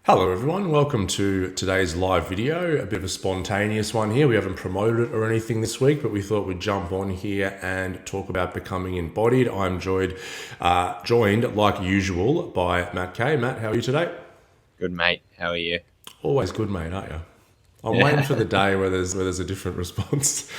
Hello everyone, welcome to today's live video, a bit of a spontaneous one here. We haven't promoted it or anything this week, but we thought we'd jump on here and talk about becoming embodied. I'm joined like usual by Matt Kay. Matt, how are you today? Good, mate. How are you? Always good, mate, aren't you? I'm waiting Yeah. for the day where there's a different response.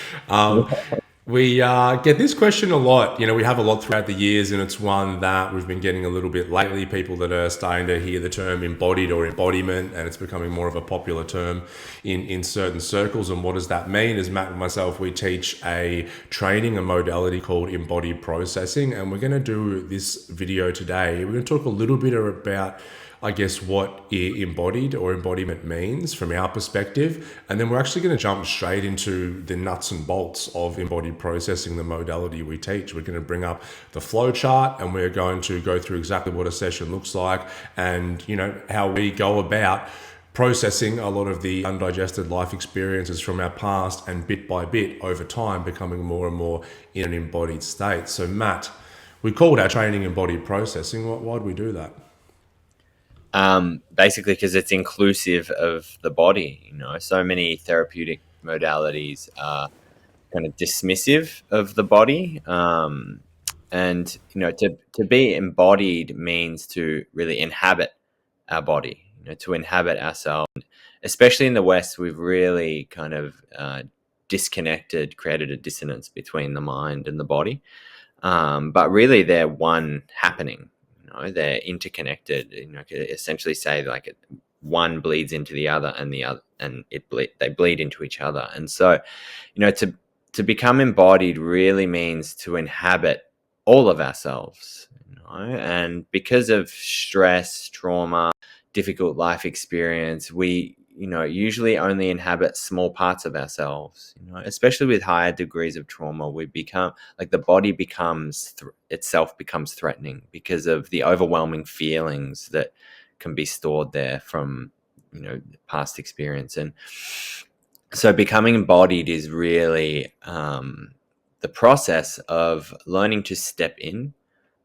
We get this question a lot. We have a lot throughout the years, and it's one that we've been getting a little bit lately. People that are starting to hear the term embodied or embodiment, and it's becoming more of a popular term in certain circles. And what does that mean? As Matt and myself, we teach a training, a modality called embodied processing, and we're going to do this video today. We're going to talk a little bit about what embodied or embodiment means from our perspective. And then we're actually going to jump straight into the nuts and bolts of embodied processing, the modality we teach. We're going to bring up the flow chart and we're going to go through exactly what a session looks like and, how we go about processing a lot of the undigested life experiences from our past and bit by bit over time becoming more and more in an embodied state. So Matt, we called our training embodied processing. Why do we do that? Basically, because it's inclusive of the body. So many therapeutic modalities are kind of dismissive of the body. And to be embodied means to really inhabit our body. To inhabit ourselves. Especially in the West, we've really kind of created a dissonance between the mind and the body. But really, they're one happening. They're interconnected. Essentially say one bleeds into the other, and they bleed into each other. And so, to become embodied really means to inhabit all of ourselves. And because of stress, trauma, difficult life experience, we usually only inhabit small parts of ourselves. Especially with higher degrees of trauma, we become the body itself becomes threatening because of the overwhelming feelings that can be stored there from past experience. And so becoming embodied is really the process of learning to step in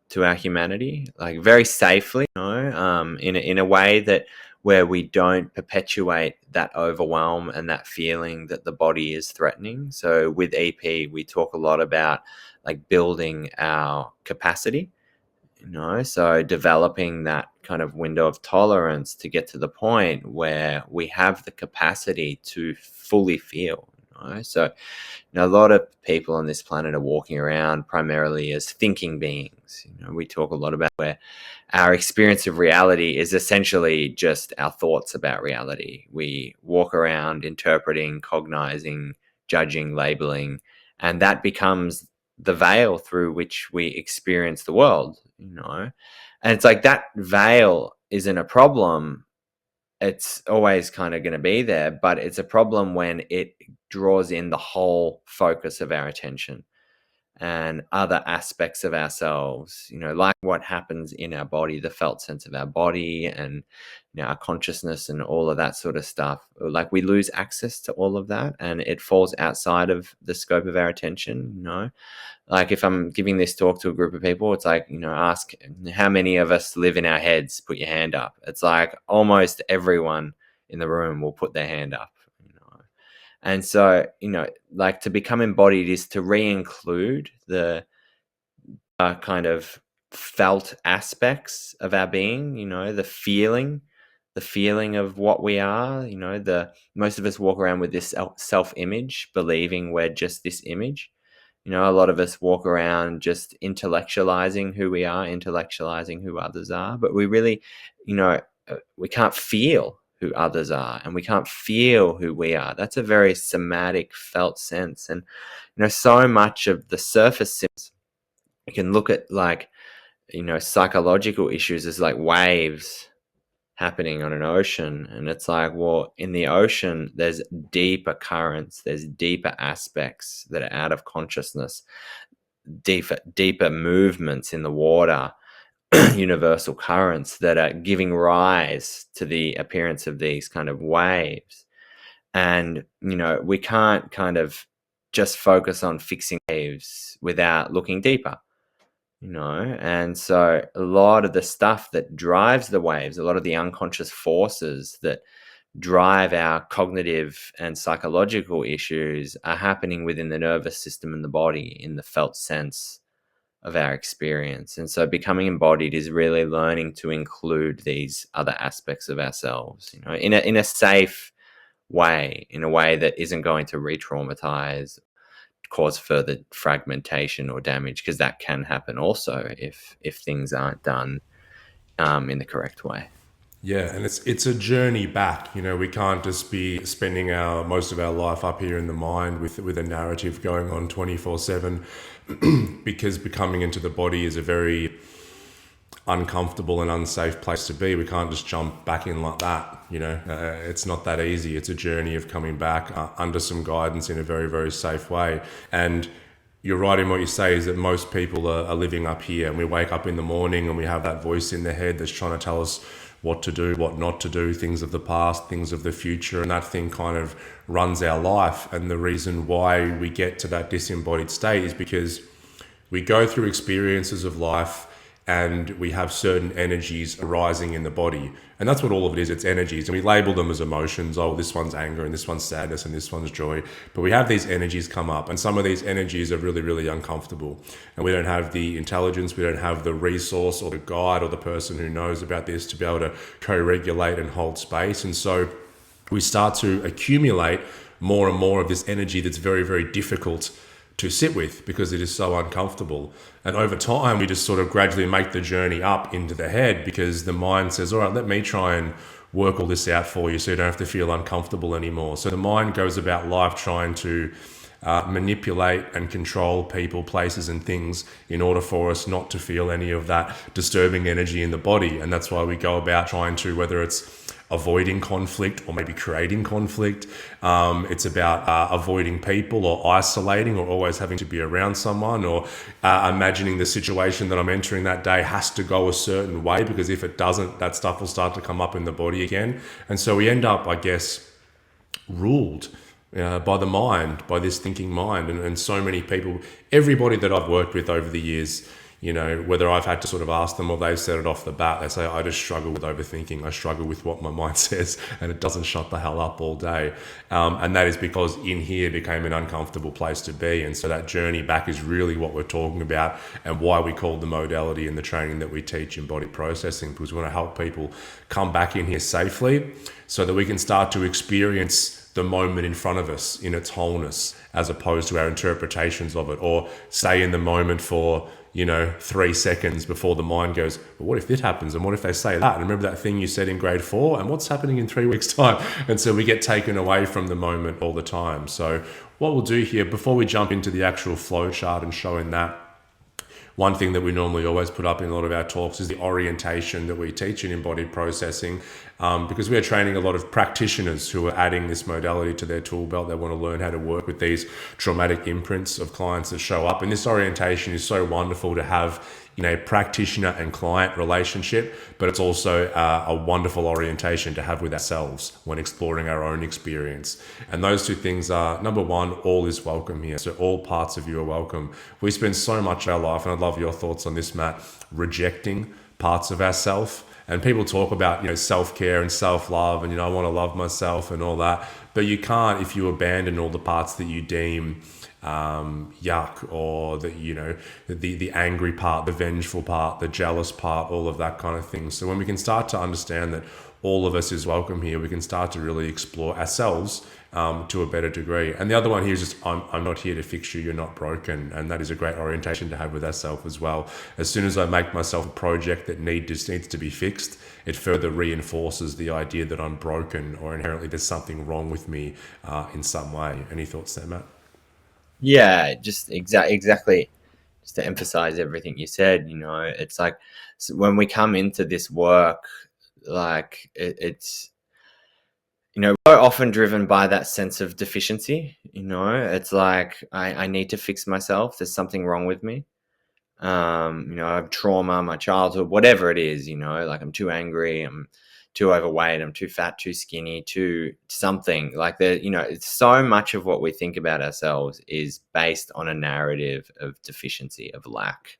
to our humanity, very safely, in a way that where we don't perpetuate that overwhelm and that feeling that the body is threatening. So with EP, we talk a lot about building our capacity, so developing that kind of window of tolerance to get to the point where we have the capacity to fully feel. So a lot of people on this planet are walking around primarily as thinking beings. We talk a lot about where our experience of reality is essentially just our thoughts about reality. We walk around interpreting, cognizing, judging, labeling, and that becomes the veil through which we experience the world. And it's that veil isn't a problem. It's always kind of going to be there, but it's a problem when it draws in the whole focus of our attention and other aspects of ourselves, like what happens in our body, the felt sense of our body and our consciousness and all of that sort of stuff. We lose access to all of that and it falls outside of the scope of our attention. If I'm giving this talk to a group of people, it's ask how many of us live in our heads, put your hand up. It's almost everyone in the room will put their hand up. And so, to become embodied is to re-include the kind of felt aspects of our being, the feeling of what we are. Most of us walk around with this self-image, believing we're just this image. A lot of us walk around just intellectualizing who we are, intellectualizing who others are, but we really, we can't feel who others are and we can't feel who we are. That's a very somatic felt sense. And, so much of the surface symptoms, you can look at psychological issues as waves happening on an ocean. And it's well, in the ocean, there's deeper currents, there's deeper aspects that are out of consciousness, deeper movements in the water, universal currents that are giving rise to the appearance of these kind of waves. And, we can't kind of just focus on fixing waves without looking deeper. And so a lot of the stuff that drives the waves, a lot of the unconscious forces that drive our cognitive and psychological issues are happening within the nervous system and the body in the felt sense of our experience. And so becoming embodied is really learning to include these other aspects of ourselves, in a safe way, in a way that isn't going to re-traumatize, cause further fragmentation or damage, because that can happen also if things aren't done in the correct way. Yeah, and it's a journey back. We can't just be spending our most of our life up here in the mind with a narrative going on 24/7, because becoming into the body is a very uncomfortable and unsafe place to be. We can't just jump back in like that. It's not that easy. It's a journey of coming back under some guidance in a very, very safe way. And you're right in what you say, is that most people are living up here, and we wake up in the morning and we have that voice in their head that's trying to tell us what to do, what not to do, things of the past, things of the future, and that thing kind of runs our life. And the reason why we get to that disembodied state is because we go through experiences of life and we have certain energies arising in the body. And that's what all of it is. It's energies. And we label them as emotions. Oh, this one's anger and this one's sadness and this one's joy. But we have these energies come up, and some of these energies are really, really uncomfortable. And we don't have the intelligence, we don't have the resource or the guide or the person who knows about this to be able to co-regulate and hold space. And so we start to accumulate more and more of this energy that's very, very difficult to sit with because it is so uncomfortable. And over time, we just sort of gradually make the journey up into the head, because the mind says, all right, let me try and work all this out for you so you don't have to feel uncomfortable anymore. So the mind goes about life trying to manipulate and control people, places, and things in order for us not to feel any of that disturbing energy in the body. And that's why we go about trying to, whether it's avoiding conflict or maybe creating conflict. It's about avoiding people or isolating or always having to be around someone, or imagining the situation that I'm entering that day has to go a certain way, because if it doesn't, that stuff will start to come up in the body again. And so we end up, I guess, ruled by the mind, by this thinking mind. And so many people, everybody that I've worked with over the years, whether I've had to sort of ask them or they've said it off the bat, they say, I just struggle with overthinking. I struggle with what my mind says, and it doesn't shut the hell up all day. And that is because in here became an uncomfortable place to be. And so that journey back is really what we're talking about, and why we call the modality and the training that we teach embodied processing, because we want to help people come back in here safely so that we can start to experience the moment in front of us in its wholeness, as opposed to our interpretations of it, or stay in the moment for 3 seconds before the mind goes, well, what if this happens? And what if they say that? And remember that thing you said in grade 4? And what's happening in 3 weeks' time? And so we get taken away from the moment all the time. So what we'll do here, before we jump into the actual flow chart and showing that, one thing that we normally always put up in a lot of our talks is the orientation that we teach in embodied processing, because we are training a lot of practitioners who are adding this modality to their tool belt. They want to learn how to work with these traumatic imprints of clients that show up. And this orientation is so wonderful to have in a practitioner and client relationship, but it's also a wonderful orientation to have with ourselves when exploring our own experience. And those two things are, number one, all is welcome here. So all parts of you are welcome. We spend so much of our life, and I'd love your thoughts on this, Matt, rejecting parts of ourself. And people talk about, self-care and self-love and, I want to love myself and all that. But you can't if you abandon all the parts that you deem yuck, or the angry part, the vengeful part, the jealous part, all of that kind of thing. So when we can start to understand that all of us is welcome here, we can start to really explore ourselves to a better degree. And the other one here is just, I'm not here to fix you, you're not broken. And that is a great orientation to have with ourselves as well. As soon as I make myself a project that needs to be fixed, it further reinforces the idea that I'm broken, or inherently there's something wrong with me in some way. Any thoughts there, Matt? Yeah, just exactly. Just to emphasize everything you said, it's like, when we come into this work, like it's we're often driven by that sense of deficiency. It's like, I need to fix myself. There's something wrong with me. I have trauma, my childhood, whatever it is. Like, I'm too angry, I'm too overweight, I'm too fat, too skinny, too something like that. It's so much of what we think about ourselves is based on a narrative of deficiency, of lack.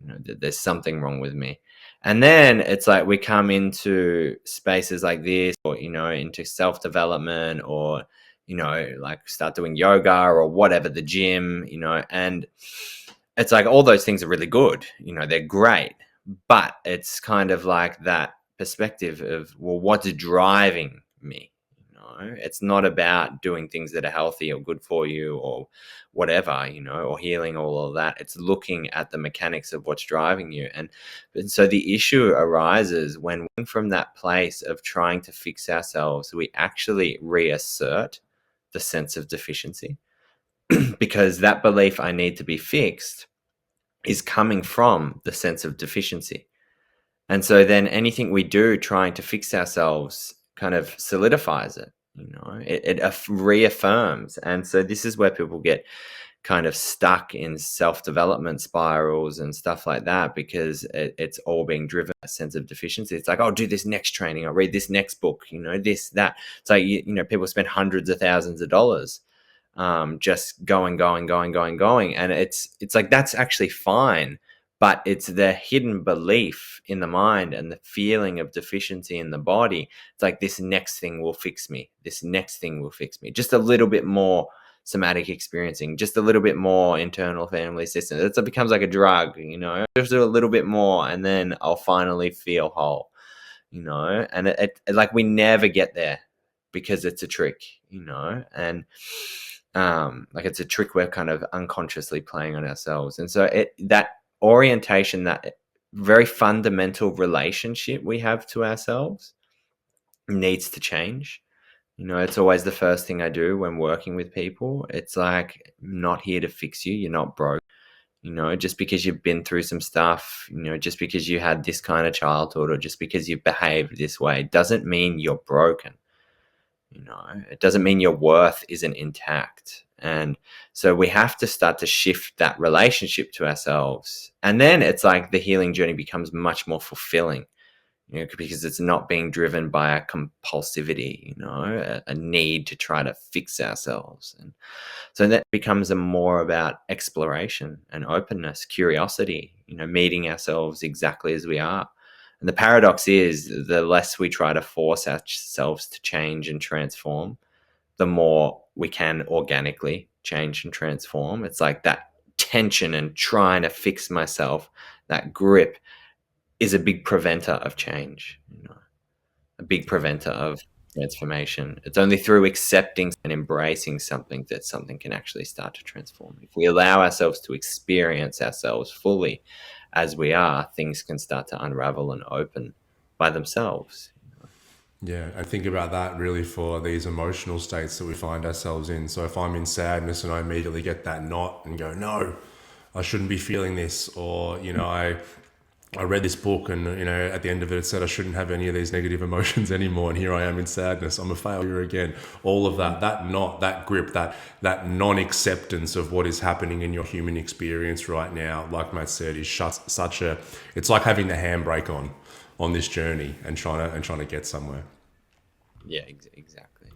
There's something wrong with me. And then it's like we come into spaces like this, or into self-development, or like start doing yoga or whatever, the gym, and it's like all those things are really good, they're great, but it's kind of like that perspective of, well, what's driving me? It's not about doing things that are healthy or good for you or whatever, or healing, all of that. It's looking at the mechanics of what's driving you. And so the issue arises when from that place of trying to fix ourselves, we actually reassert the sense of deficiency, because that belief, I need to be fixed, is coming from the sense of deficiency. And so then anything we do trying to fix ourselves kind of solidifies it, it reaffirms. And so this is where people get kind of stuck in self-development spirals and stuff like that, because it's all being driven by a sense of deficiency. It's like, I'll do this next training, I'll read this next book, this, that. It's like, people spend hundreds of thousands of dollars just going. And it's like, that's actually fine. But it's the hidden belief in the mind and the feeling of deficiency in the body. It's like, this next thing will fix me. This next thing will fix me. Just a little bit more somatic experiencing, just a little bit more internal family system. It becomes like a drug, just a little bit more, and then I'll finally feel whole, and it like, we never get there because it's a trick, and like, it's a trick we're kind of unconsciously playing on ourselves. And so that orientation, that very fundamental relationship we have to ourselves, needs to change. It's always the first thing I do when working with people. It's like, I'm not here to fix you. You're not broke. Just because you've been through some stuff, just because you had this kind of childhood, or just because you've behaved this way, doesn't mean you're broken. It doesn't mean your worth isn't intact. And so we have to start to shift that relationship to ourselves. And then it's like the healing journey becomes much more fulfilling, because it's not being driven by a compulsivity, a need to try to fix ourselves. And so that becomes more about exploration and openness, curiosity, meeting ourselves exactly as we are. And the paradox is, the less we try to force ourselves to change and transform, the more we can organically change and transform. It's like that tension and trying to fix myself, that grip, is a big preventer of change, a big preventer of transformation. It's only through accepting and embracing something that something can actually start to transform. If we allow ourselves to experience ourselves fully as we are, things can start to unravel and open by themselves. Yeah, and think about that really for these emotional states that we find ourselves in. So if I'm in sadness and I immediately get that knot and go, no, I shouldn't be feeling this, or I read this book and at the end of it, it said I shouldn't have any of these negative emotions anymore, and here I am in sadness. I'm a failure again. All of that knot, that grip, that non-acceptance of what is happening in your human experience right now, like Matt said, is it's like having the handbrake on this journey and trying to get somewhere. Yeah, exactly.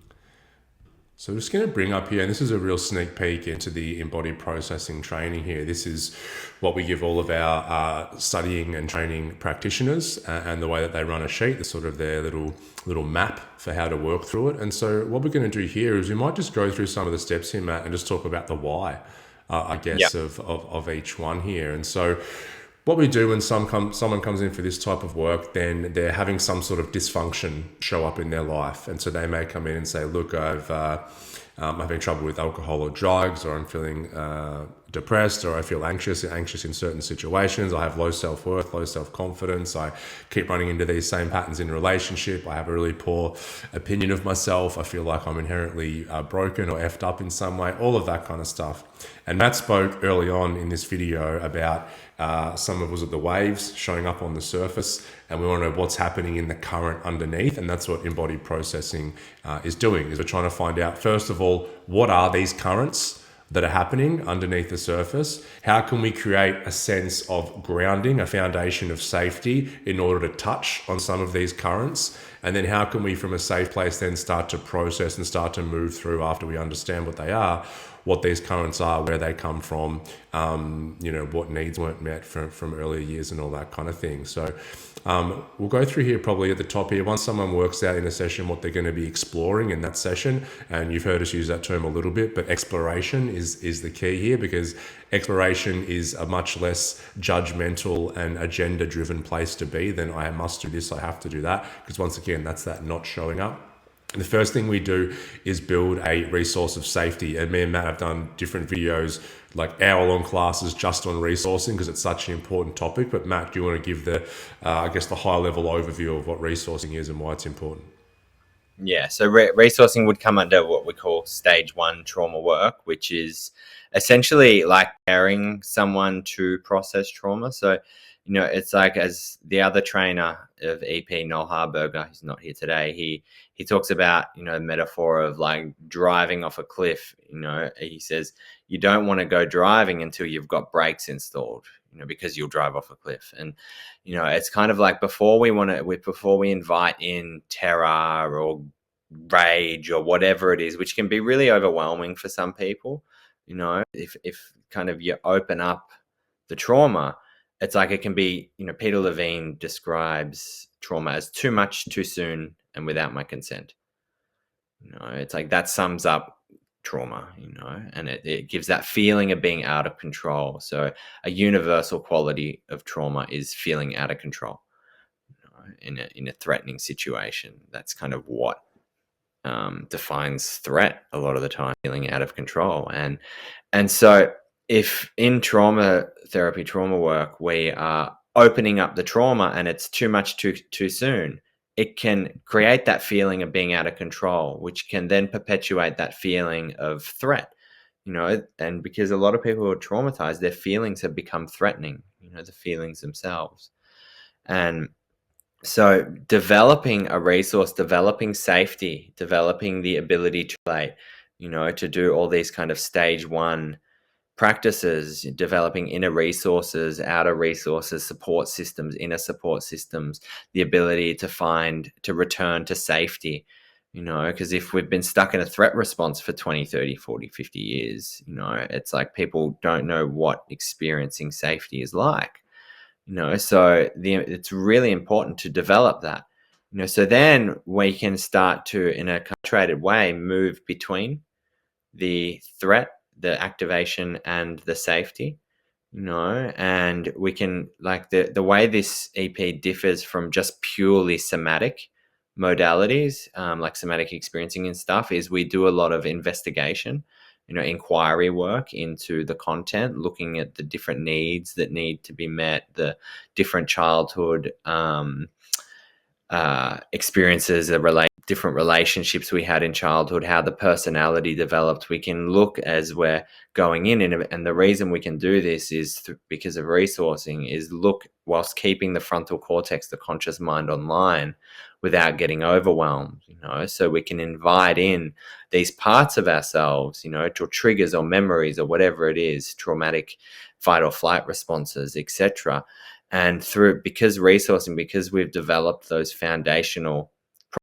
So we're just going to bring up here, and this is a real sneak peek into the embodied processing training here. This is what we give all of our studying and training practitioners, and the way that they run a sheet, the sort of their little map for how to work through it. And so what we're going to do here is we might just go through some of the steps here, Matt, and just talk about the why, I guess, of each one here. And so what we do when someone comes in for this type of work, then they're having some sort of dysfunction show up in their life. And so they may come in and say, look, I'm having trouble with alcohol or drugs, or I'm feeling depressed, or I feel anxious in certain situations. I have low self-worth, low self-confidence. I keep running into these same patterns in relationship. I have a really poor opinion of myself. I feel like I'm inherently broken or effed up in some way, all of that kind of stuff. And Matt spoke early on in this video about some of the waves showing up on the surface, and we want to know what's happening in the current underneath. And that's what embodied processing is doing, is we're trying to find out, first of all, what are these currents that are happening underneath the surface? How can we create a sense of grounding, a foundation of safety in order to touch on some of these currents? And then how can we, from a safe place, then start to process and start to move through, after we understand what they are, what these currents are, where they come from, what needs weren't met from earlier years and all that kind of thing. So we'll go through here probably at the top here. Once someone works out in a session what they're going to be exploring in that session, and you've heard us use that term a little bit, but exploration is the key here, because exploration is a much less judgmental and agenda driven place to be than I must do this, I have to do that, because once again, that's that not showing up. And the first thing we do is build a resource of safety. And me and Matt have done different videos, like hour-long classes just on resourcing, because it's such an important topic. But Matt, do you want to give the, the high-level overview of what resourcing is and why it's important? Yeah, so resourcing would come under what we call stage 1 trauma work, which is essentially like preparing someone to process trauma. So, it's like, as the other trainer of EP, Noel Harburger, who's not here today, he talks about, metaphor of like driving off a cliff. He says you don't want to go driving until you've got brakes installed, because you'll drive off a cliff. And, it's kind of like before we invite in terror or rage or whatever it is, which can be really overwhelming for some people, if kind of you open up the trauma, it's like it can be, Peter Levine describes trauma as too much, too soon, and without my consent. It's like that sums up trauma, and it gives that feeling of being out of control. So a universal quality of trauma is feeling out of control, in a threatening situation. That's kind of what defines threat a lot of the time, feeling out of control. And so if in trauma therapy, trauma work, we are opening up the trauma and it's too much too soon, it can create that feeling of being out of control, which can then perpetuate that feeling of threat, and because a lot of people who are traumatized, their feelings have become threatening, the feelings themselves. And so developing a resource, developing safety, developing the ability to play, to do all these kind of stage 1 practices, developing inner resources, outer resources, support systems, inner support systems, the ability to return to safety, because if we've been stuck in a threat response for 20, 30, 40, 50 years, it's like people don't know what experiencing safety is like. So it's really important to develop that. So then we can start to, in a concentrated way, move between the threat, the activation, and the safety. And we can, like, the way this EP differs from just purely somatic modalities, like somatic experiencing and stuff, is we do a lot of investigation, inquiry work into the content, looking at the different needs that need to be met, the different childhood experiences that relate different relationships we had in childhood, how the personality developed. We can look as we're going in, and the reason we can do this is because of resourcing, is look whilst keeping the frontal cortex, the conscious mind, online without getting overwhelmed, so we can invite in these parts of ourselves, to triggers or memories or whatever it is, traumatic fight or flight responses, etc. And because resourcing, because we've developed those foundational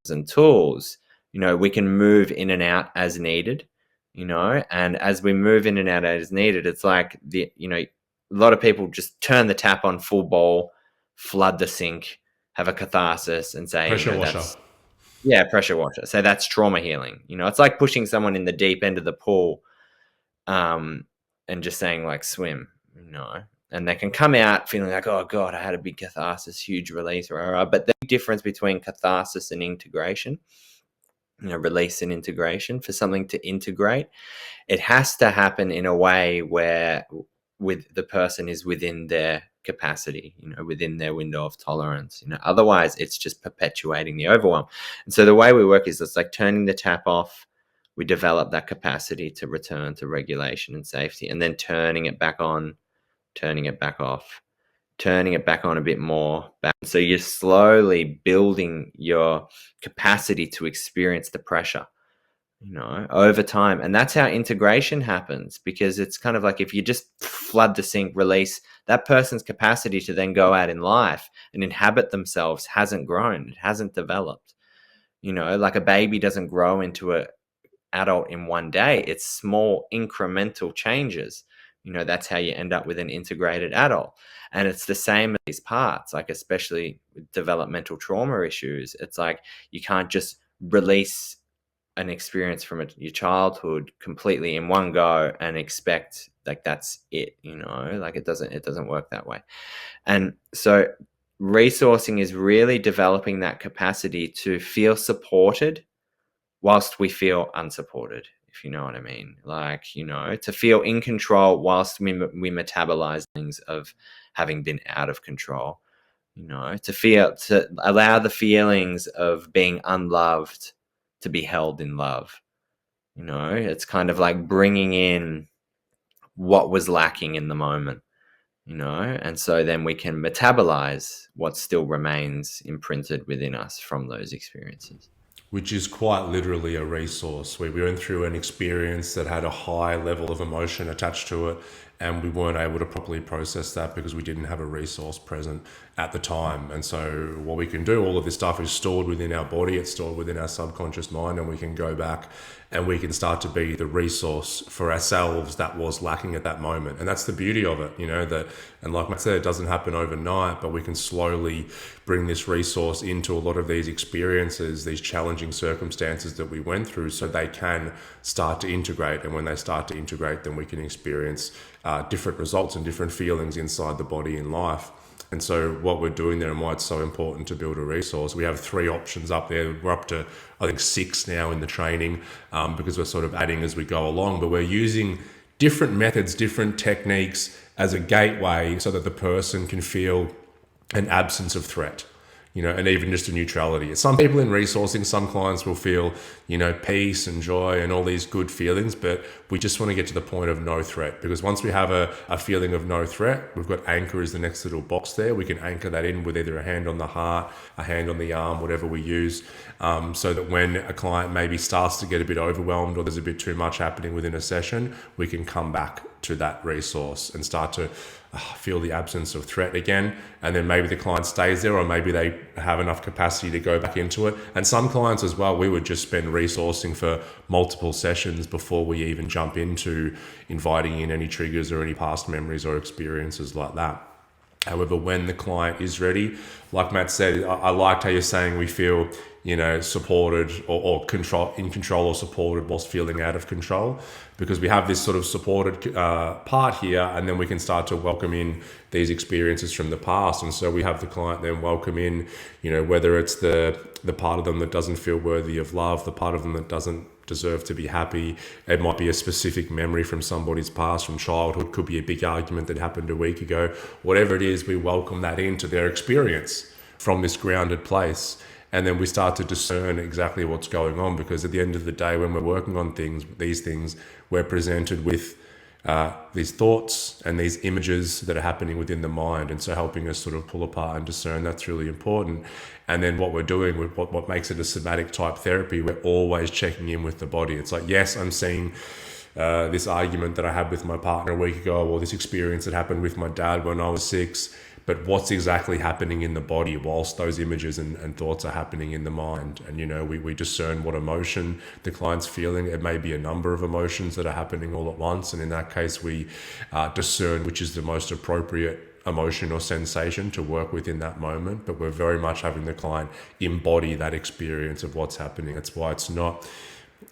and tools, we can move in and out as needed, and as we move in and out as needed, it's like a lot of people just turn the tap on full bowl, flood the sink, have a catharsis, and say, Pressure washer. Pressure washer. So that's trauma healing. It's like pushing someone in the deep end of the pool, and just saying, like, swim, and they can come out feeling like, oh God, I had a big catharsis, huge release, but the difference between catharsis and integration, release and integration, for something to integrate, it has to happen in a way where with the person is within their capacity, within their window of tolerance, otherwise it's just perpetuating the overwhelm. And so the way we work is, it's like turning the tap off. We develop that capacity to return to regulation and safety, and then turning it back on, turning it back off, turning it back on a bit more. So you're slowly building your capacity to experience the pressure, over time. And that's how integration happens, because it's kind of like if you just flood the sink, release, that person's capacity to then go out in life and inhabit themselves hasn't grown. It hasn't developed. Like a baby doesn't grow into adult in one day. It's small incremental changes. That's how you end up with an integrated adult. And it's the same with these parts, like especially with developmental trauma issues. It's like you can't just release an experience from your childhood completely in one go and expect like that's it, like it doesn't work that way. And so resourcing is really developing that capacity to feel supported whilst we feel unsupported, if you know what I mean. Like, to feel in control whilst we metabolize things of having been out of control, to allow the feelings of being unloved to be held in love. It's kind of like bringing in what was lacking in the moment, and so then we can metabolize what still remains imprinted within us from those experiences. Which is quite literally a resource. We went through an experience that had a high level of emotion attached to it, and we weren't able to properly process that because we didn't have a resource present at the time. And so what we can do, all of this stuff is stored within our body, it's stored within our subconscious mind, and we can go back and we can start to be the resource for ourselves that was lacking at that moment. And that's the beauty of it, that, and like I said, it doesn't happen overnight, but we can slowly bring this resource into a lot of these experiences, these challenging circumstances that we went through, so they can start to integrate. And when they start to integrate, then we can experience different results and different feelings inside the body in life. And so what we're doing there, and why it's so important to build a resource, we have 3 options up there. We're up to, I think, 6 now in the training, because we're sort of adding as we go along. But we're using different methods, different techniques as a gateway so that the person can feel an absence of threat, and even just a neutrality. Some people in resourcing, some clients will feel, peace and joy and all these good feelings, but we just want to get to the point of no threat, because once we have a feeling of no threat, we've got anchor is the next little box there. We can anchor that in with either a hand on the heart, a hand on the arm, whatever we use, so that when a client maybe starts to get a bit overwhelmed or there's a bit too much happening within a session, we can come back to that resource and start to feel the absence of threat again. And then maybe the client stays there, or maybe they have enough capacity to go back into it. And some clients as well, we would just spend resourcing for multiple sessions before we even jump into inviting in any triggers or any past memories or experiences like that. However, when the client is ready, like Matt said, I liked how you're saying we feel, supported or in control or supported whilst feeling out of control, because we have this sort of supported part here, and then we can start to welcome in these experiences from the past. And so we have the client then welcome in, whether it's the part of them that doesn't feel worthy of love, the part of them that doesn't deserve to be happy. It might be a specific memory from somebody's past, from childhood, could be a big argument that happened a week ago. Whatever it is, we welcome that into their experience from this grounded place. And then we start to discern exactly what's going on, because at the end of the day, when we're working on these things, we're presented with these thoughts and these images that are happening within the mind. And so helping us sort of pull apart and discern, that's really important. And then what we're doing, with what makes it a somatic type therapy, we're always checking in with the body. It's like, yes, I'm seeing this argument that I had with my partner a week ago, or this experience that happened with my dad when I was 6, but what's exactly happening in the body whilst those images and thoughts are happening in the mind? And, we discern what emotion the client's feeling. It may be a number of emotions that are happening all at once. And in that case, we discern which is the most appropriate emotion or sensation to work with in that moment. But we're very much having the client embody that experience of what's happening. That's why it's not,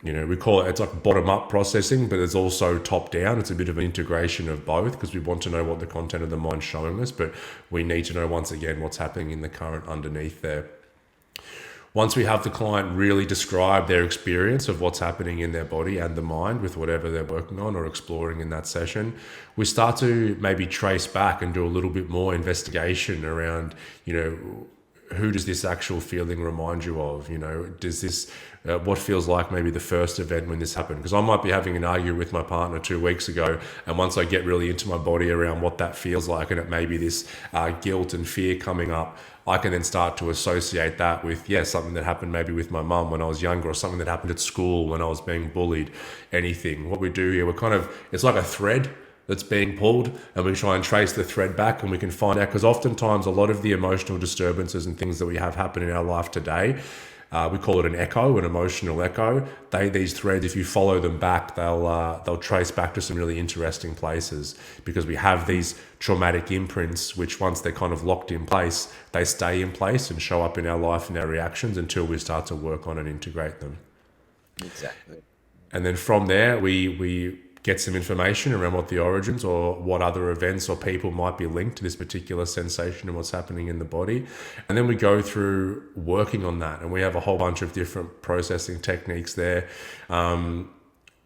we call it's like bottom up processing, but it's also top down. It's a bit of an integration of both, because we want to know what the content of the mind's showing us, but we need to know, once again, what's happening in the current underneath there. Once we have the client really describe their experience of what's happening in their body and the mind with whatever they're working on or exploring in that session, we start to maybe trace back and do a little bit more investigation around, who does this actual feeling remind you of? Does this, what feels like maybe the first event when this happened? Because I might be having an argument with my partner 2 weeks ago, and once I get really into my body around what that feels like, and it may be this guilt and fear coming up, I can then start to associate that with, something that happened maybe with my mum when I was younger, or something that happened at school when I was being bullied, anything. What we do here, it's like a thread that's being pulled, and we try and trace the thread back, and we can find out, because oftentimes a lot of the emotional disturbances and things that we have happen in our life today, We call it an echo, an emotional echo. These threads, if you follow them back, they'll trace back to some really interesting places, because we have these traumatic imprints, which once they're kind of locked in place, they stay in place and show up in our life and our reactions until we start to work on and integrate them. Exactly. And then from there, we get some information around what the origins or what other events or people might be linked to this particular sensation and what's happening in the body. And then we go through working on that. And we have a whole bunch of different processing techniques there.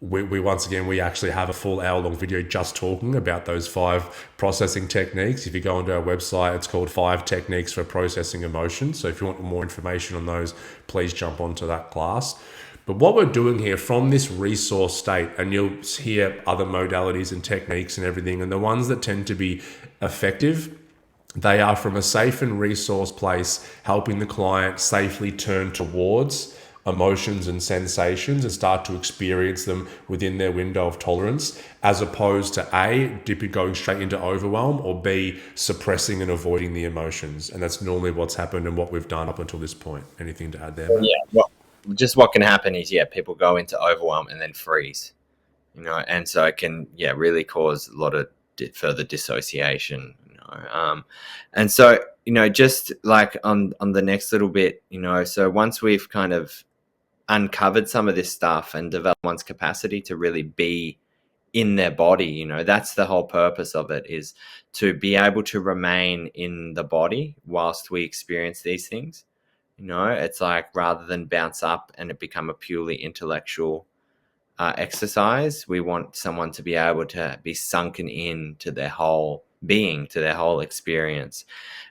We once again, we actually have a full hour-long video just talking about those 5 processing techniques. If you go onto our website, it's called 5 Techniques for Processing Emotions. So if you want more information on those, please jump onto that class. But what we're doing here from this resource state, and you'll hear other modalities and techniques and everything, and the ones that tend to be effective, they are from a safe and resource place, helping the client safely turn towards emotions and sensations and start to experience them within their window of tolerance, as opposed to A, going straight into overwhelm, or B, suppressing and avoiding the emotions. And that's normally what's happened and what we've done up until this point. Anything to add there, Matt? Yeah. Well, just what can happen is, people go into overwhelm and then freeze, and so it can, really cause a lot of further dissociation, and so, just like on the next little bit, so once we've kind of uncovered some of this stuff and developed one's capacity to really be in their body, that's the whole purpose of it, is to be able to remain in the body whilst we experience these things. It's like, rather than bounce up and it become a purely intellectual exercise, we want someone to be able to be sunken in to their whole being, to their whole experience.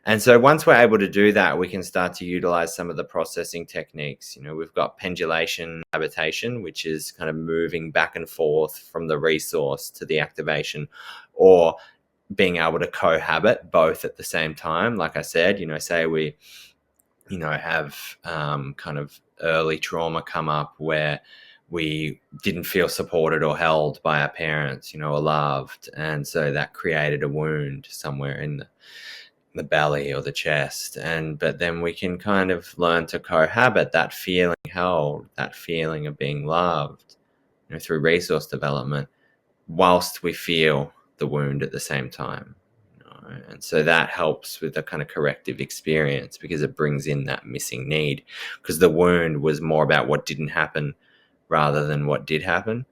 And so once we're able to do that, we can start to utilize some of the processing techniques. We've got pendulation habitation, which is kind of moving back and forth from the resource to the activation, or being able to cohabit both at the same time. Like I said, say we have kind of early trauma come up where we didn't feel supported or held by our parents, or loved. And so that created a wound somewhere in the belly or the chest. But then we can kind of learn to cohabit that feeling held, that feeling of being loved, through resource development, whilst we feel the wound at the same time. And so that helps with the kind of corrective experience, because it brings in that missing need, because the wound was more about what didn't happen rather than what did happen.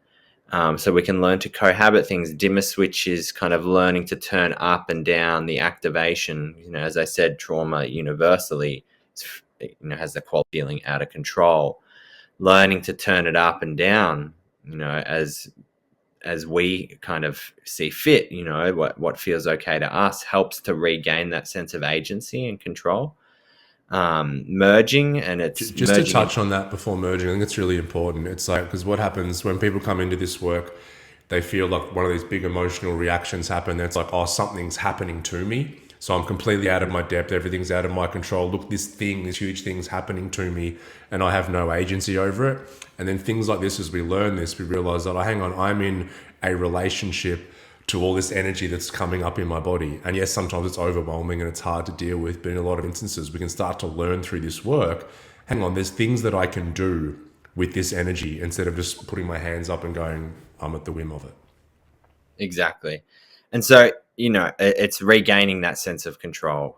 So we can learn to cohabit things. Dimmer switch is kind of learning to turn up and down the activation. As I said, trauma universally has the quality of feeling out of control. Learning to turn it up and down, as we kind of see fit, what feels okay to us, helps to regain that sense of agency and control. Merging, and it's just to touch on that before merging, I think it's really important. It's like, because what happens when people come into this work, they feel like one of these big emotional reactions happen. It's like, oh, something's happening to me. So I'm completely out of my depth. Everything's out of my control. Look, this huge thing's happening to me, and I have no agency over it. And then things like this, as we learn this, we realize that, oh, hang on, I'm in a relationship to all this energy that's coming up in my body. And yes, sometimes it's overwhelming and it's hard to deal with, but in a lot of instances, we can start to learn through this work, hang on, there's things that I can do with this energy instead of just putting my hands up and going, I'm at the whim of it. Exactly. And so, it's regaining that sense of control,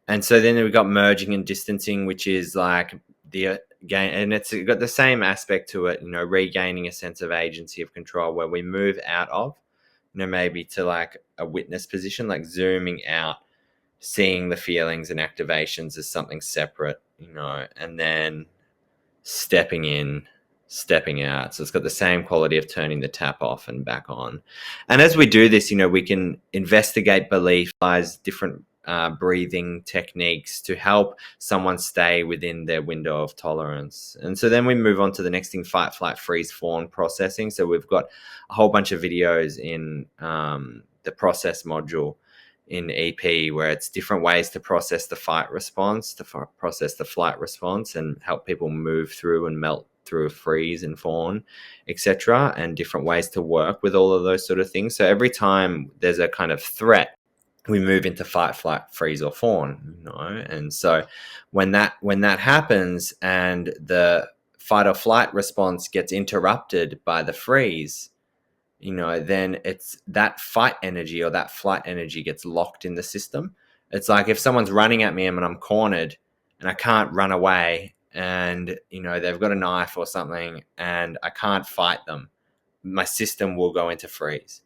and so then we've got merging and distancing, which is like and it's got the same aspect to it, regaining a sense of agency of control, where we move out of, maybe to like a witness position, like zooming out, seeing the feelings and activations as something separate, and then stepping in, stepping out. So it's got the same quality of turning the tap off and back on. And as we do this, we can investigate belief, different breathing techniques to help someone stay within their window of tolerance. And so then we move on to the next thing, fight, flight, freeze, fawn processing. So we've got a whole bunch of videos in the process module in EP, where it's different ways to process the fight response, to process the flight response, and help people move through and melt through a freeze and fawn, etc., and different ways to work with all of those sort of things. So every time there's a kind of threat we move into fight, flight, freeze, or fawn, And so when that happens and the fight or flight response gets interrupted by the freeze, then it's that fight energy or that flight energy gets locked in the system. It's like if someone's running at me and I'm cornered and I can't run away, and they've got a knife or something and I can't fight them, my system will go into freeze.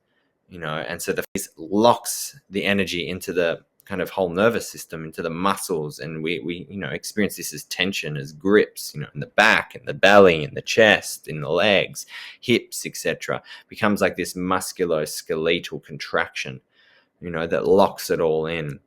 And so the freeze locks the energy into the kind of whole nervous system, into the muscles, and we experience this as tension, as grips, in the back, in the belly, in the chest, in the legs, hips, etc. Becomes like this musculoskeletal contraction, that locks it all in.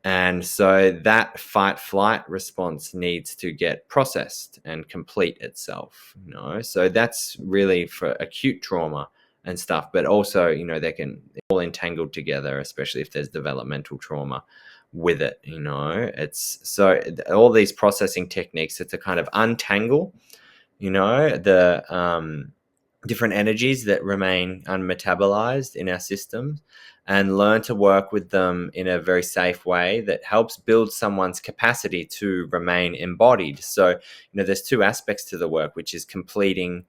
And so that fight flight response needs to get processed and complete itself, so that's really for acute trauma and stuff. But also, they can all entangled together, especially if there's developmental trauma with it. It's so all these processing techniques to kind of untangle, the different energies that remain unmetabolized in our systems, and learn to work with them in a very safe way that helps build someone's capacity to remain embodied. So, there's two aspects to the work, which is completing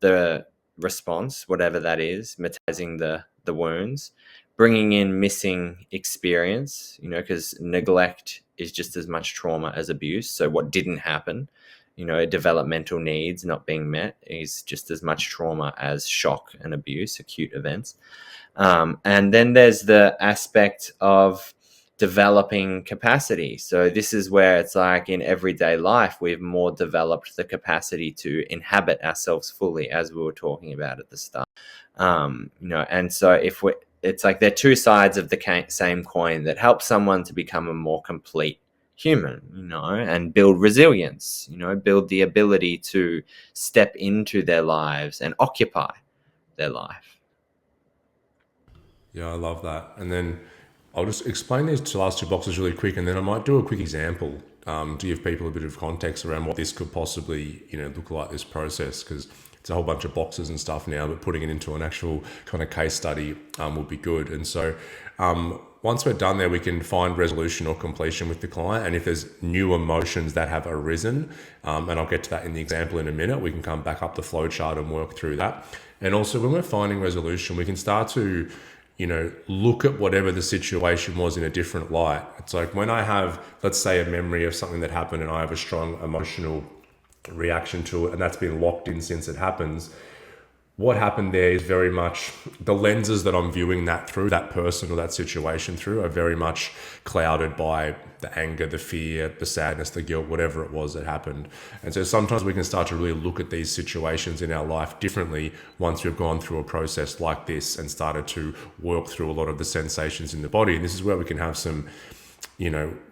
the response, whatever that is, metabolizing the wounds, bringing in missing experience, because neglect is just as much trauma as abuse. So what didn't happen, developmental needs not being met is just as much trauma as shock and abuse, acute events. And then there's the aspect of developing capacity. So this is where it's like in everyday life, we've more developed the capacity to inhabit ourselves fully, as we were talking about at the start. And so it's like they're two sides of the same coin that help someone to become a more complete human, and build resilience, build the ability to step into their lives and occupy their life. Yeah, I love that. And then I'll just explain these last two boxes really quick, and then I might do a quick example to give people a bit of context around what this could possibly, look like, this process, because it's a whole bunch of boxes and stuff now, but putting it into an actual kind of case study would be good. And so once we're done there, we can find resolution or completion with the client. And if there's new emotions that have arisen, and I'll get to that in the example in a minute, we can come back up the flow chart and work through that. And also when we're finding resolution, we can start to look at whatever the situation was in a different light. It's like when I have, let's say, a memory of something that happened and I have a strong emotional reaction to it, and that's been locked in since it happens. What happened there is very much the lenses that I'm viewing that through, that person or that situation through, are very much clouded by the anger, the fear, the sadness, the guilt, whatever it was that happened. And so sometimes we can start to really look at these situations in our life differently once we've gone through a process like this and started to work through a lot of the sensations in the body. And this is where we can have some,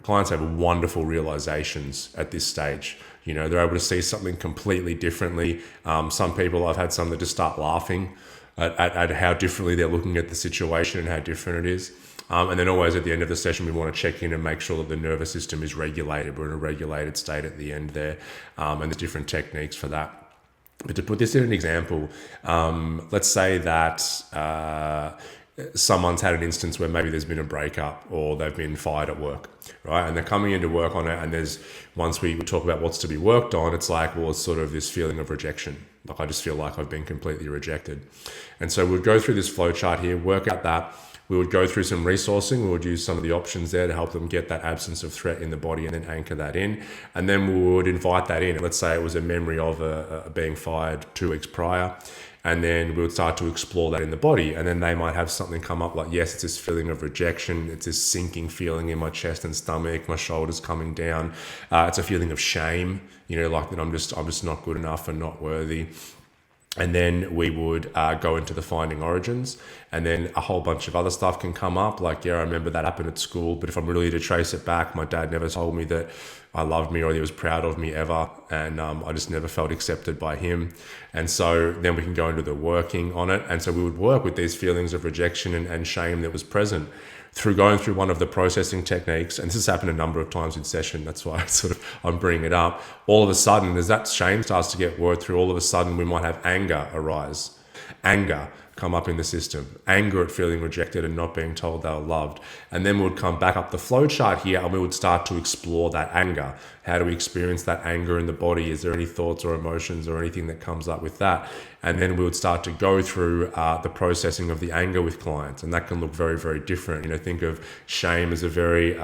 clients have wonderful realizations at this stage. They're able to see something completely differently. Some people, I've had some that just start laughing at how differently they're looking at the situation and how different it is. And then always at the end of the session, we want to check in and make sure that the nervous system is regulated. We're in a regulated state at the end there. And there's different techniques for that. But to put this in an example, let's say that someone's had an instance where maybe there's been a breakup or they've been fired at work, right? And they're coming in to work on it. And once we talk about what's to be worked on, it's like, well, it's sort of this feeling of rejection. Like, I just feel like I've been completely rejected. And so we'd go through this flow chart here, work out that. We would go through some resourcing. We would use some of the options there to help them get that absence of threat in the body and then anchor that in. And then we would invite that in. Let's say it was a memory of being fired 2 weeks prior. And then we would start to explore that in the body. And then they might have something come up like, yes, it's this feeling of rejection. It's this sinking feeling in my chest and stomach, my shoulders coming down. It's a feeling of shame, like that I'm just not good enough and not worthy. And then we would go into the finding origins, and then a whole bunch of other stuff can come up. Like, yeah, I remember that happened at school, but if I'm really to trace it back, my dad never told me that I loved me or he was proud of me ever. And I just never felt accepted by him. And so then we can go into the working on it. And so we would work with these feelings of rejection and shame that was present through going through one of the processing techniques. And this has happened a number of times in session. That's why I'm bringing it up. All of a sudden, as that shame starts to get worked through, all of a sudden we might have anger arise. Anger come up in the system. Anger at feeling rejected and not being told they were loved. And then we would come back up the flow chart here and we would start to explore that anger. How do we experience that anger in the body? Is there any thoughts or emotions or anything that comes up with that? And then we would start to go through the processing of the anger with clients. And that can look very, very different. Think of shame as a very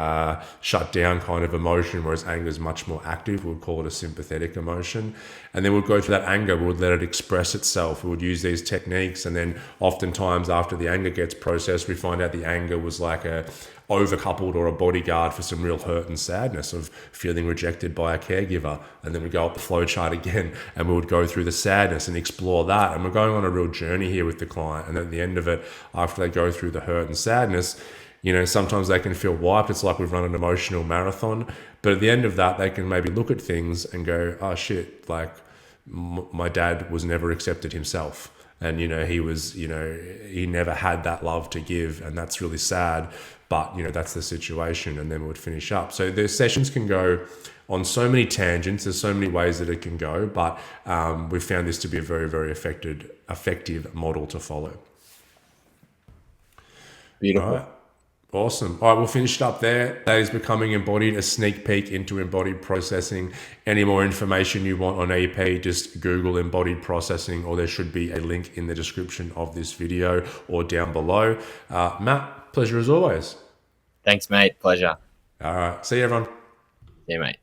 shut down kind of emotion, whereas anger is much more active. We would call it a sympathetic emotion. And then we'd go through that anger. We would let it express itself. We would use these techniques. And then oftentimes after the anger gets processed, we find out the anger was like a overcoupled or a bodyguard for some real hurt and sadness of feeling rejected by a caregiver. And then we go up the flow chart again and we would go through the sadness and explore that. And we're going on a real journey here with the client. And at the end of it, after they go through the hurt and sadness, sometimes they can feel wiped. It's like we've run an emotional marathon. But at the end of that, they can maybe look at things and go, oh shit, like my dad was never accepted himself. And, he never had that love to give. And that's really sad. But, that's the situation. And then we would finish up. So the sessions can go on so many tangents. There's so many ways that it can go. But we've found this to be a very, very effective model to follow. Beautiful. All right. Awesome. All right, we'll finish it up there. That is Becoming Embodied, a sneak peek into embodied processing. Any more information you want on EP, just Google embodied processing, or there should be a link in the description of this video or down below. Matt, pleasure as always. Thanks, mate. Pleasure. All right. See you, everyone. Yeah, mate.